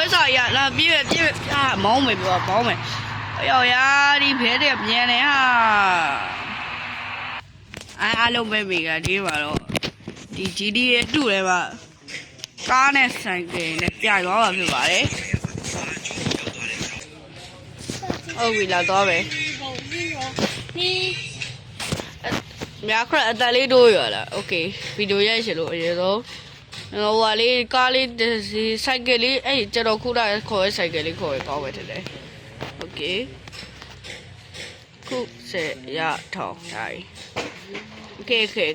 为啥呀？那别啊，毛没不毛没。哎呦呀，你别的别的哈。အားလုံးပဲမိကဒီမှာတော့ဒီ GD2 ထဲမှာကားနဲ့ဆိုင်ကယ်နဲ့ပြသွားမှာဖြစ်ပါတယ်ဟုတ်ပြီလားတော့ပဲများခရအတလေးတို့ရလားโอเคဗီဒီယိုရိုက်ရှင်လို့အရင်ဆုံးဟိုဟာလေးကားလေးဆိုင်ကယ်လေးအဲ့ကျွန်တော်ခုနကခေါ်တဲ့ဆိုင်ကယ်လေးခေါ်ရကောင်းပဲထင်တယ်โอเคခုစေရထောင်းတိုင်းOkay. Okay,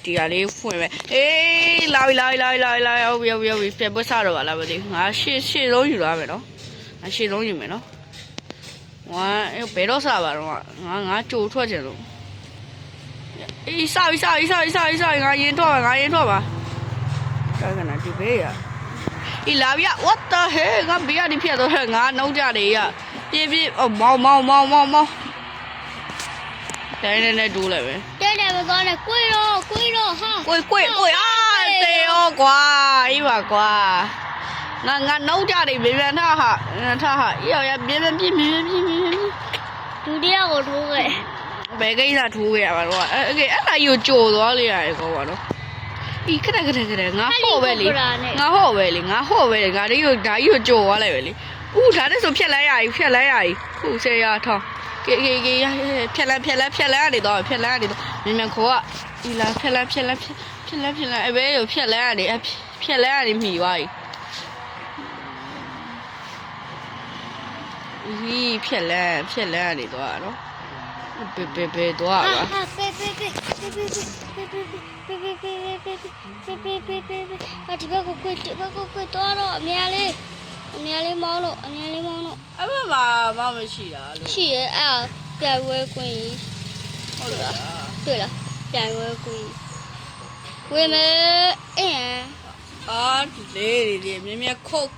ဒီကလေးဖွင့်မယ်အေးလာပြီပြန်ပွက်စားတော့ပါလားမသိငါရှေ့လုံးယူလာမယ်နော်ငါရှေ့လုံးယူမယ်နော်ငါဘယ်တော့စားပါတော့ငါကြိုထွက်ချင်လို့အေးစားပြီငါရင်ထွက်ပါဒါကနာဒီဘေးရအေးလာပြီ what the hell ငါဘေးကနေဖြတ်တော့ငါနှုတ်ကြတယ်ရပြေအော်မောင်းတိုင်းနဲ့တူးလိုက်ပဲတဲ့တယ်မကောင်းနဲ့ကိုရောဟာကိုအာတေရောကွာအေးပါကွာငါနှုတ်ကြတယ်ပြန်ထဟာရောက်ရပြန်ဒုတိယကိုထိုးခဲ့ဘယ်ကိစ္စထိုးခဲ့ရပါတော့အဲ့ဒါယူကြော်သွားလိုက်ရတယ်ကောပါတော့ဒီခက်ငါဟော့ပဲလေငါဒီယူဒါယူကြော်သွားလိုက်ပဲလေဦးဒါနဲ့ဆိုဖြက်လိုက်ရည်ခုဆယ်ရထောင်းကေဖြက်လန်းနေတော့မြန်ခေါ်อ่ะဒီလားဖြက်လန်းအဘဲကိုဖြက်လန်းနေမိသွားပြီဖြက်လန်းနေတော့နော်ဘေတော့ပါဒီဘက်ကိုကွတော့အများလေးမောင်းလို့အမဘာမှမရှိတာလို့ရှိရဲ့အဲ့ပြိုင်ဝဲကွင်းဟုတ်လားတွေ့လားပြိုင်ဝဲကွင်းဝဲမယ်အာလေးမြင်ခုတ်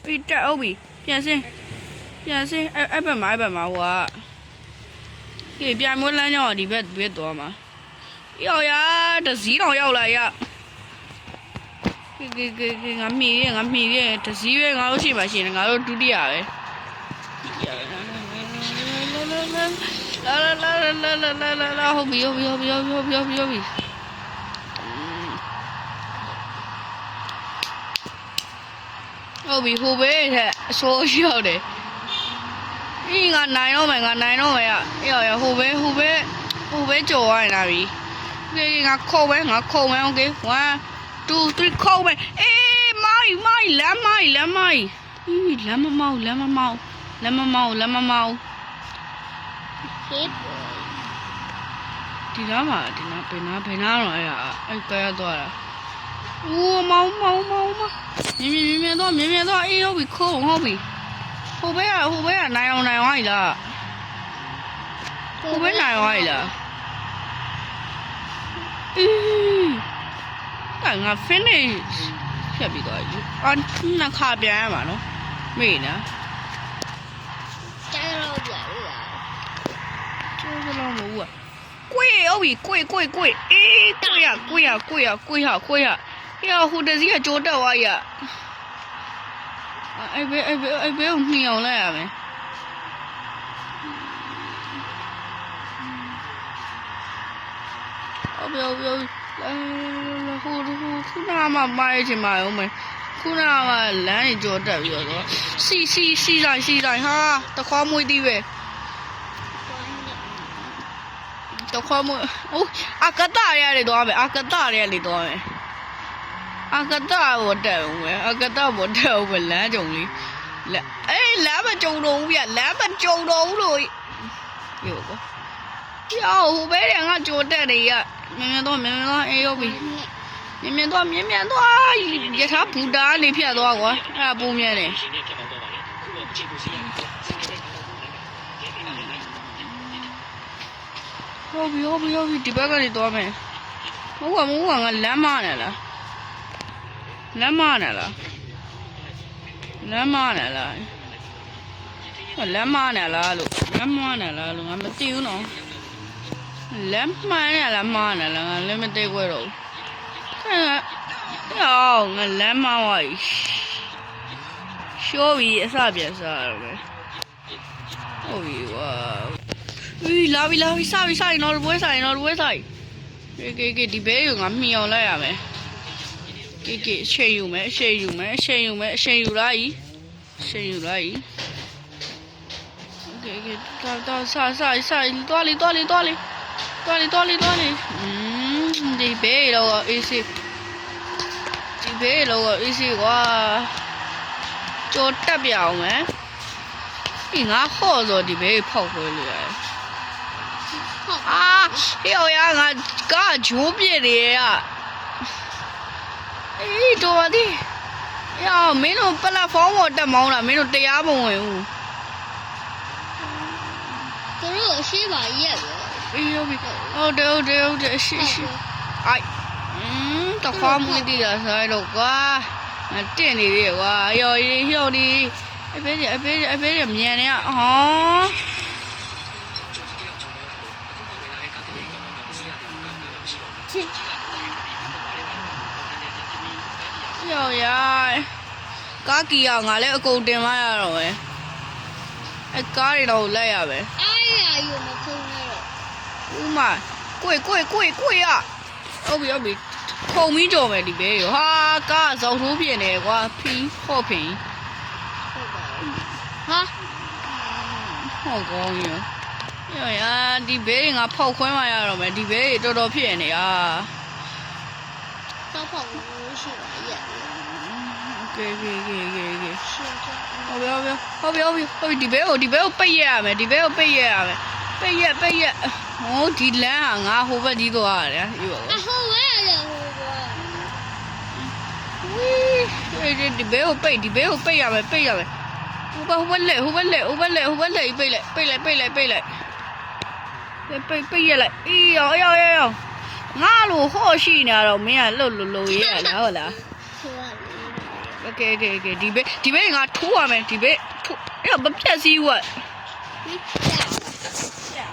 အေးတက်အောင်ပြီပြန်စင်းအဲ့ဘက်မှာဟိုကဒီပြန်မွေးလမ်းကြောင်းဒီဘက်သွားမှာရောက်ရတစည်းတော်ရောက်လာရငါမီးရတစည်းပဲငါတို့ရှိမှရှိနေငါတို့ဒုတိယပဲလာဟုတ်ပြီဟိုဘေးတဲ့အစိုးရောက်တယ်ဒီငါနိုင်တော့မယ်ရောက်ရဟိုဘေးကြော်ရနေတာပြီငါခုံမယ်โอเค1 2 3ခုံမယ်အေးမိုင်းလမ်းမိုင်းအေးလမ်းမမောင်းဟေးဒီနားမှာဘယ်နာတော့အဲ့ကဲသွားတာဦးမောင်းမြင်တော့အေးဟုတ်ပြီခုံဟုတ်ပြီဟိုဘက်ကနိုင်အောင်ဝိုင်းလားဟိုဘက်နိုင်ဝိုင်းလားငါ finish ဖြတ်ပြီးသွားပြီနှစ်ခါပြန်ရမှာနော်မေ့နော်ကြားတော့ကြာပြီလားကျိုးလုံးမဟုတ်ဘူးကွေဟုတ်ပြီကွေအေးကွေရဟိုတစည်းကကြိုးတက်သွားရအဲ့ဘဲကိုနှီးအောင်လိုက်ရမယ်ဟုတ်ပြီဟိုခုနကမှမိုင်းချင်ပါဦးမယ်ခုနကမှလမ်းကြီးကြော်တက်ပြီးတော့စီဆိုင်ဟာတခွားမွေးသေးပဲတခွားမွေးအကတရတယ်တော့မယ်အကတဘောတက်ဦးမယ်လမ်းကြုံလေးအေးလမ်းမကြုံတော့ဘူးလို့ပြောကောဟိုဘဲငါကြော်တက်နေရမြန်တော့အေးဟုတ်ပြီမြန်တော့ရထားဘူတာနေဖြတ်သွားကွာအဲ့ဒါပုံမြန်တယ်ဟုတ်ပြီဒီဘက်ကနေသွားမယ်မဟုတ်ကငါလမ်းမနေလားငါမသိဘူးနော် လက်မှန်ရလားမှားနေလားငါလည်းမသိခွဲတော့ဘူးအော်ငါလမ်းမဝါကြီးရှိုးပြီးအစပြန်စားရမယ်ဟုတ်ပြီကွာလာပြီစပြီနော်ဘွဲဆိုင်ကေဒီဘေးကငါမှီအောင်လိုက်ရမယ်ကေအချိန်ယူမယ်ယူလိုက်ကေတော့စားသွားလေဒီဘေးတော့အေးစီဒီဘေးတော့အေးစီကွာကြော်တက်ပြအောင်မယ်ဒီငါခေါ်ဆိုဒီဘေးဖောက်ခွဲလို့ရတယ်အာဟေ့ရငါကဂျိုးပြည့်တယ်อ่ะအေးတော်ဒီယောမင်းတို့ပလက်ဖောင်းပေါ်တက်မောင်းတာမင်းတို့တရားမဝင်ဘူး သူတို့အရှိပါရက်ပဲ အေးဟုတ်တယ်ရှိအိုက်တော့ခေါင်းမွေးတည်တာဆိုင်တော့ကွာတင့်နေသေးကွာယောဟောဒီအဖေးမြန်နေဟောယောရကားကီအောင်ငါလည်းအကုန်တင်မရတော့ပဲအဲကားတွေတော့လက်ရပဲ အားရယူမခုံးနဲ့တော့ ဥမာကိုရဟုတ်ပြီခုံပြီးကြော်မယ်ဒီပဲရောဟာကားဇောက်ထိုးပြင်နေကွာဖီးဟော့ဖင် ဟုတ်ပါဘူး ဟာဟောကောင်းရောရဒီဘဲငါဖောက်ခွဲမှရတော့မယ်ဒီဘဲတော်တော်ဖြစ်နေอ่ะ တော့ဖောက်လို့ရှိပါရက် โอเค ရှင်းတယ် ဟုတ်ပြီဒီဘဲကိုပိတ်ရရမယ်ဒီဘဲကိုပိတ်ရရမယ်ပိတ်ရက်ဟိုဒီလမ်းဟာငါဟိုဘက်ကြီးသွားရတယ်ဒီဘော အဟိုဝဲရဟိုကွာ ဝီးဒီဘဲကိုပိတ်ရမယ်ဟိုဘက်လက်ပိတ်လိုက်ပိတ်ရလိုက်အေးရောငါလိုဟော့ရှိနေတော့မင်းကလှုပ်လို့ရရလားဟုတ်လား ဆိုရလေ โอเคဒီဘဲငါထိုးရမယ်ဒီဘဲထိုးအဲ့မပြတ်စည်းဘူး ဒီကြာ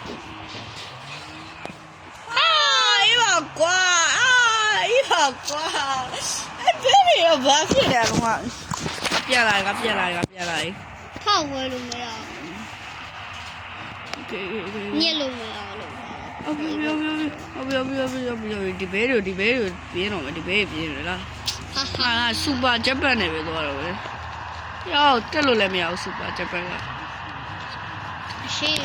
အေးပါကွာအဲ့ဘဲတွေရောဘာဖြစ်နေလဲကွာပြန်လာ ဖောက်ဝဲလို့မရ โอเค ညက်လို့မရလို့ ဟုတ်ဒီဘဲတွေပြင်းတော့မယ်ဒီဘဲပြင်းရလား ဟာ ဟာစူပါဂျပန်နဲ့ပဲသွားတော့ပဲရောက်တက်လို့လည်းမရဘူးစူပါဂျပန်က ရှိရ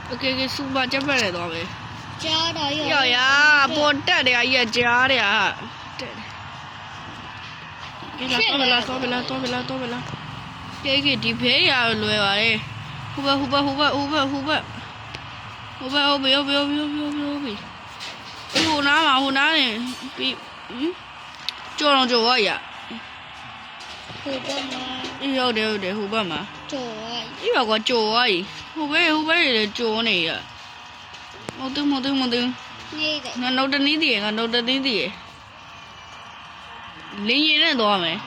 โอเคစူပါဂျပန်နဲ့သွားပဲ ကြားတော့ ရပေါ်တက်တယ်အကြီးကြားတယ်တက်ဒီလာတော့ဘလာကေဒီဘဲရလွယ်ပါတယ်ဟိုဘဟုတ်ပြီဟိုနားနေပြီးကြော်ရ ဟိုဘက်မှာ အေးဟုတ်တယ်ဟိုဘက်မှာ ကြော်ရ အေးပါကွာကြော်သွားပြီဟိုဘဲတွေကြော်နေရမဟုတ် နေတယ် ငါနောက်တနည်းတည်းလင်းရင်နဲ့သွားမယ်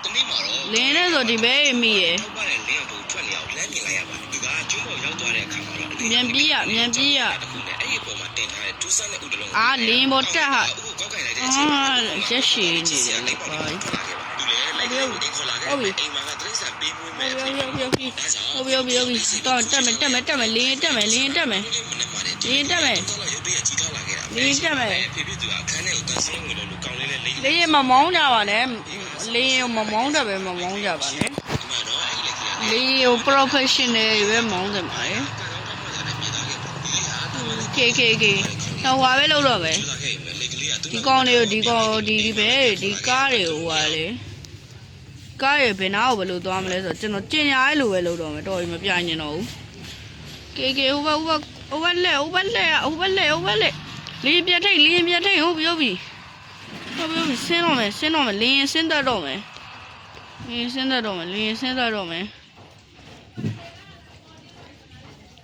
တနေ့မှာတော့ လင်းနဲ့ဆိုဒီဘဲမိရယ် ထောက်ပါတဲ့လင်းအောင်တို့ထွက်နေအောင်လမ်းပြင်လိုက်ရပါတယ်ဒီကကျုံးပေါ်ရောက်သွားတဲ့အခါမှာတော့ မြန်ပြေးရ တခုနဲ့အဲ့ဒီအပေါ်မှာတင်ထားတဲ့ဒူးဆန်းတဲ့ဥဒလုံး အာလင်းပေါ်တက်ဟာ အခုကောက်ခိုင်လိုက်တဲ့အချိန်မှာ ရက်ရှည်နေတယ်လေကွာ သူလည်းလိုက်လို့အင်ခေါ်လာခဲ့တယ်အိမ်မှာကတရိစ္ဆာန်ပေးမွေးမဲ့အဖေဟုတ်တော့တက်မယ်လင်းတက်မယ် မနေ့မှလည်းဖေဖေသူအခန်းထဲကိုတန်းစင်းဝင်လို့ကောင်းလေးလေးလိမ့် လင်းမမောင်းကြပါနဲ့လင်းမမောင်းတတ်ပဲမမောင်းကြပါနဲ့ ဒီမှာတော့အဲ့ဒီလက်က လင်းကို professional ပဲမောင်းတယ်ပါတယ်ကေတော့ဟာပဲလုပ်တော့ပဲ ဒီကောင်တွေကိုဒီဘဲဒီကားတွေကိုဟိုဟာလေကားတွေဘယ်နာကိုဘယ်လိုသွားမလဲဆိုတော့ကျွန်တော်ကျင်ညာရဲ့လိုပဲလုပ်တော့မယ်တော်ပြီမပြညင်တော့ဘူးကေဟိုဘက်လက်လင်းပြထိတ်ဟုတ်ပြီဆင်းတော့မယ်လင်းဆင်းတတ်တော့မယ်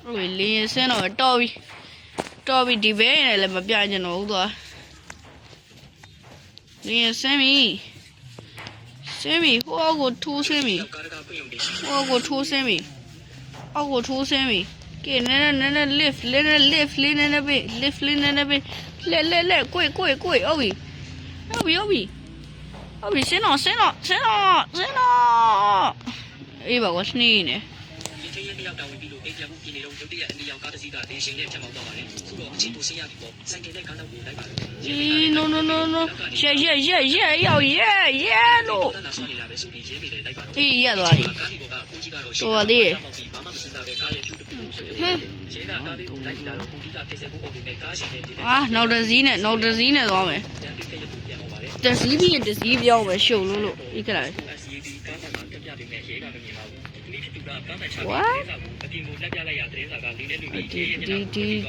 ဟုတ်ပြီလင်းဆင်းတော့တော်ပြီဒီဘဲနဲ့လည်းမပြညင်တော့ဘူးသွားလင်းဆင်းပြီဟိုကိုထိုးဆင်းပြီ ကဲနဲ lift လဲနဲပဲ lift လဲနဲပဲလဲကိုဟုတ်ပြီဆင်းတော့အေးပါကွာနှီးနေ ဒီချင်းရင်းတယောက်တာဝန်ပြီးလို့အိမ်ပြန်မှုပြည်နေတော့ရုတ်တရက်အနီရောင်ကားတစ်စီးကတင်ရှင်နဲ့ဖြတ်မောင်းတော့ပါတယ်ခုတော့အချင်းကိုဆင်းရပြီပေါ့ဆိုင်ကယ်နဲ့ကားနောက်ကိုလိုက်ပါတယ် no ရဲလို့ နာဆောနေတာပဲဆိုပြီးရေးနေတယ်လိုက်ပါတော့ အေးရသွားပြီ ကားဒီဘောကကိုကြီးကတော့ တော်သေးတယ် ဘာမှမစင်တာပဲကားရဲ့ကျူတူတူဆိုတယ်ရေးတာကားလေးကိုလိုက်တာတော့ကိုကြီးကထိစက်ဖို့ပုံနဲ့ကားရှင်နဲ့ဒီနေ့ အာနောက်တစ်စီးနဲ့သွားမယ် ပြန်ပြီးပြန်ဟောပါတယ် တစ်စီးပြီးရင်တစ်စီးပြောင်းမယ်ရှုပ်လို့ဒီကလာ SCD ကားကတက်ပြပေးမယ်ရေးကမမြင်ပါဘူးဒီနေ့ဖြစ်သူကကားမှချပြီး What? အပြင်ကိုလက်ပြလိုက်ရတဲ့စာကလေးနဲ့လူကြီး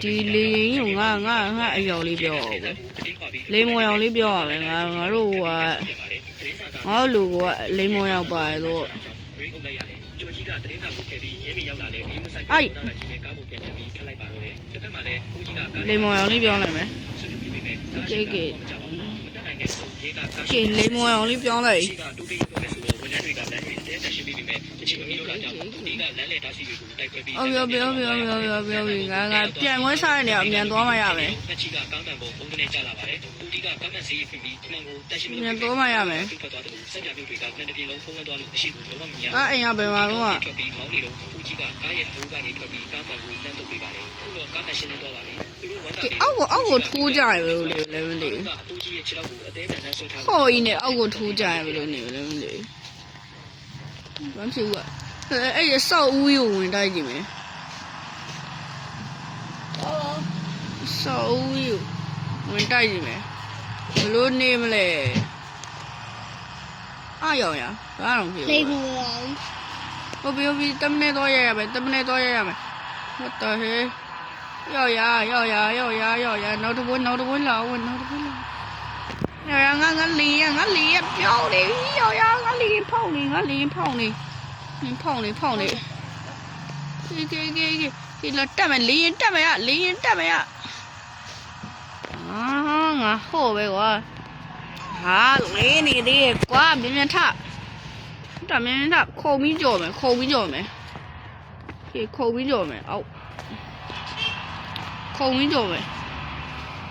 ဒီလေရင်ကိုငါအယောင်လေးပြောအောင်ပဲလိမ်မောင်အောင်လေးပြောရမယ်ငါတို့ကငါတို့လူကလိမ်မောင်ရောက်ပါတယ်ဆို break လုပ်လိုက်ရတယ်ကျော်ကြီးကတရင်ကကိုခဲ့ပြီးရဲမီရောက်လာတယ်ဒီမဆိုင် အိုက် တာကြီးနဲ့ကားကိုပြန်ပြီးခက်လိုက်ပါတော့တယ်တစ်ဖက်မှာလည်းကိုကြီးကကား လိမ်မောင်အောင်လေးပြောလိုက်မယ် ဆွေးနွေးပြီးမယ် ကဲ မတက်နိုင်တဲ့ဆုံးရေးကကား ကဲလိမ်မောင်အောင်လေးပြောလိုက် ရှိကတူတေးပြောမယ်ဆိုတော့ဝန်ထမ်းတွေကလမ်းတွေတဲတက်ရှင်းပြီးမယ်တချင်မီလို့လာကြဘူးဒီကလမ်းလေတားစီတွေကိုတိုက်ခွဲပြီး ပြောငါပြန်ဝဲစားတဲ့နေရာအမြန်သွားမှရမယ် တက်ချီကကားမှန်ပေါ်ပုံကနေကြလာပါတယ်ဦးဒီကကားမှန်စီးဖြစ်ပြီးမှန်ကိုတက်ရှင်းပြီး မြန်သွားမှရမယ် ထွက်သွားတယ်စက်ပြပြုတ်တွေကနှစ်တစ်ပြေလုံးဖုံးသွားလို့မရှိဘူးလုံးဝမမြင် အိမ်ကဘယ်မှာတော့ ထွက်ပြီးမောင်းနေတော့ဦးကြီးကကားရဲ့အမိုးကနေထွက်ပြီးကားမှန်ကိုလမ်းထုတ်ပေးပါတယ်ခုတော့ကားမှန်ရှင်းနေတော့ပါပြီသူတို့ဝန်ထမ်းတွေ အောက်ကိုထိုးကြရလို့လည်းမသိဘူး ကအတူကြီးရဲ့ခြေထောက်ကိုအသေးအံနဲ့ဆွဲထား ဟော်ကြီးနဲ့အောက်ကိုထိုးကြရလို့နေလည်းမသိဘူးဘာဖြစ်ဘူးအဲ့ရဆောက်ဦးကိုဝင်တိုက်ကြည့်မယ် ဆောက်ဦးကိုဝင်တိုက်ကြည့်မယ်ဘလို့နေမလဲအားရောင်ရဘာတော့ဖြစ် လိမ် ဘူး မောင် ဟုတ်ပြီတမနဲ့တော့ရရမယ်what the hell ရောက်ရနောက်တစ်ပွဲလာဝင်ငါလီရပြောင်းနေရောက်ရငါလီဖောင်းနေဖောင်းနေဒီလာတက်မယ်လီရင်တက်မယ်ငါဟိုပဲကွာဟာလေးနေသေးရဲ့ကွာမြန်ထခုံပြီးကြော်မယ်အောက်ခုံပြီးကြော်မယ်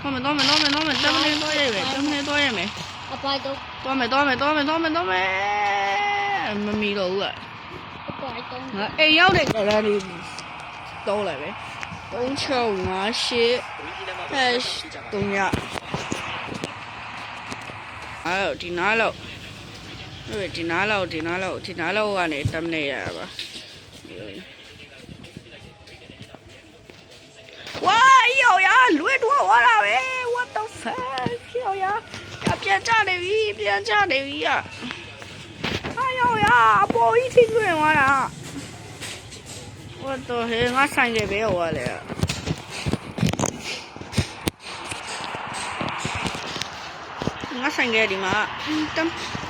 တော့မယ်တမနဲ့တော့ရမယ် အပိုက်တော့ သွားမယ်မမီတော့ဘူး အပိုက်တော့ ငါအိမ်ရောက်တဲ့ကလန်းလေးတောင်းလိုက်ပဲ3658 hash 3ညအဲ့ဒီနားလောက်ဒီနားလောက်ကနေတမနဲ့ရပါဝါယောရလွဲတော့ဝါလာပဲ what the fuck ယောရပြန်ကြနေပြီဟာယောရအပေါ်ကြီးထိလွင်သွားတာ what the hell ငါဆိုင်ခဲ့ပဲဟောလေငါဆိုင်ခဲ့ဒီမှာ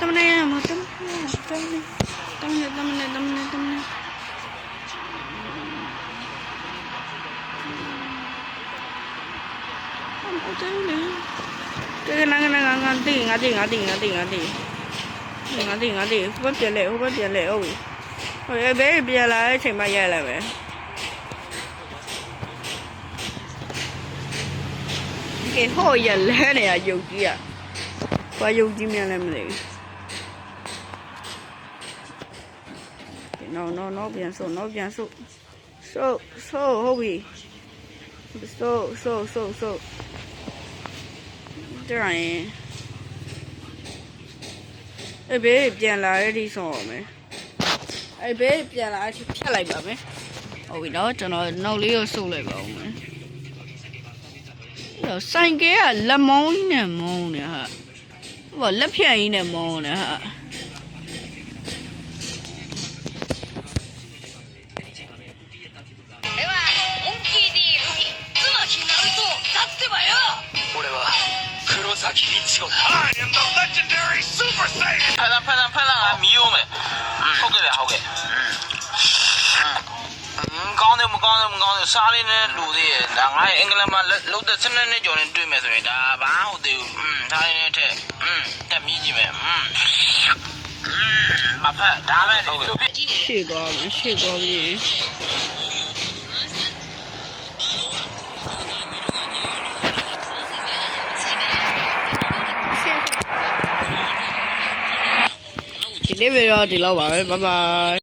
တမနေမှာတမနေ这个那个对，我对，不别来，哦，我也别来，请把爷来呗。给好爷来呢呀，有机啊，把有机面来没得。no，变数，收，后边，收。这样耶，别变来的什么没？别变来去骗来吧没？我为了真的脑里有收来吧没？要三个啊，来毛呢哈，我来便宜呢毛呢哈。I am the legendary Super Saiyan. ဖက်လန်ကမီးရုံးမယ်ဟုတ်ကဲ့ကောင်းတယ်မကောင်းတယ်စားလေးနဲ့လူသေးရဲ့ဒါငါအင်္ဂလန်မှာလုံးသက်12နှစ်ကျော်နဲ့တွေ့မယ်ဆိုရင်ဒါဘာဟုတ်သေးဘူးစားလေးနဲ့ထက်တက်မြည်ကြည့်မယ်မဖက်ဒါပဲဟုတ်ကဲ့ရှေ့သွားပြီ ဒီနေ့ဗီဒီယိုဒီလောက်ပါပဲဘိုင်ဘိုင်